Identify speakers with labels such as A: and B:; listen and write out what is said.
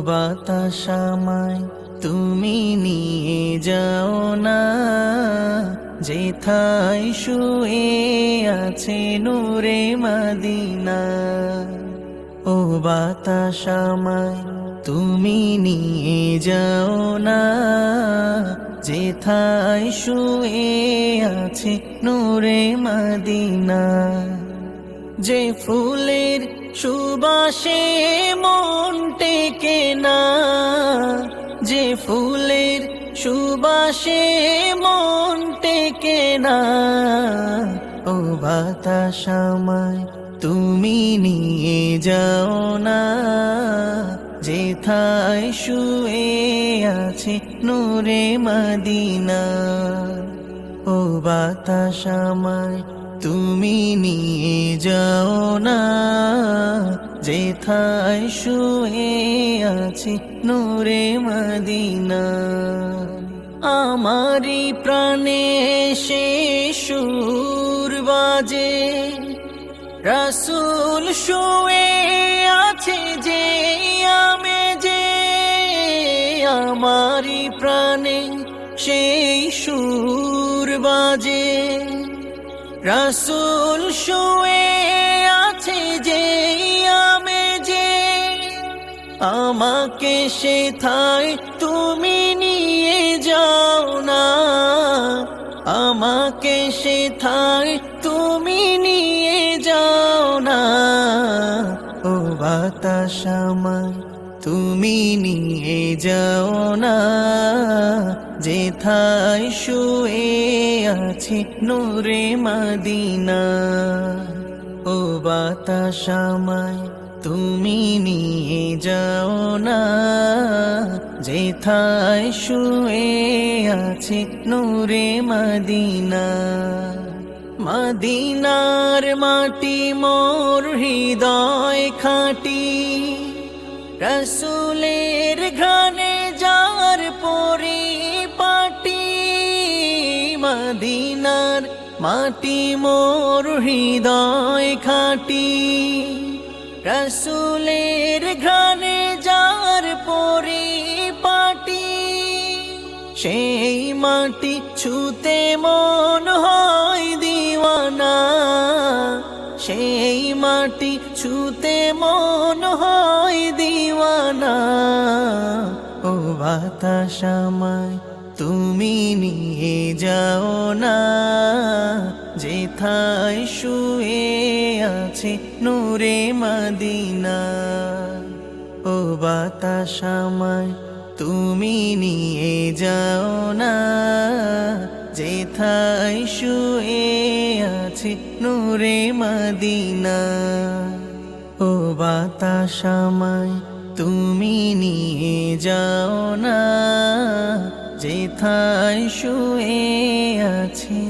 A: বাতাস আমায় তুমি নিয়ে যাও না, যেথায় শুয়ে আছে নূরে মদিনা। ও বাতাস আমায় তুমি নিয়ে যাও না, যেথায় শুয়ে আছে নূরে মদিনা। যে ফুলের সুবাসে মন টেকে না, যে ফুলের সুবাসে মন টেকে না। ও বাতাস আমায় তুমি নিয়ে যাও না, যেথায় শুয়ে আছে নূরে মদিনা। ও বাতাস আমায় তুমি নিয়ে যাও না, যেথায় শুয়ে আছে নূরে মদিনা। আমারি প্রাণে সে সুর বাজে, রাসূল শুয়ে আছে যে আমেজে। আমারি প্রাণে সেই সুর বাজে, রাসূল শুয়ে আছে যে আমেজে। আমাকে সেথায় তুমি নিয়ে যাও না, আমাকে সেথায় তুমি নিয়ে যাও না। ও বাতাস আমায় তুমি নিয়ে যাও না, যেথায় শুয়ে আছে নূরে মদিনা। ও বাতাস আমায় তুমি নিয়ে যাও না, যেথায় শুয়ে আছে নূরে মদিনা। মদিনার মাটি মোর হৃদয় খাঁটি, রাসূলের ঘ্রাণে যার পরিপাটি। মদিনার মাটি মোর হৃদয় খাঁটি, রাসূলের ঘ্রাণে যার পরিপাটি। সেই মাটি ছুতে মন হয় দিওয়ানা, সেই মাটি ছুতে মন হয় দিওয়ানা। ও বাতাস আমায় তুমি নিয়ে যাও না, যেথায় শুয়ে আছে নূরে মদিনা। ও বাতাস আমায় তুমি নিয়ে যাও না, যেথায় শুয়ে আছে নূরে মদিনা। ও বাতাস আমায় তুমি নিয়ে যাও না, যেথায় শুয়ে আছে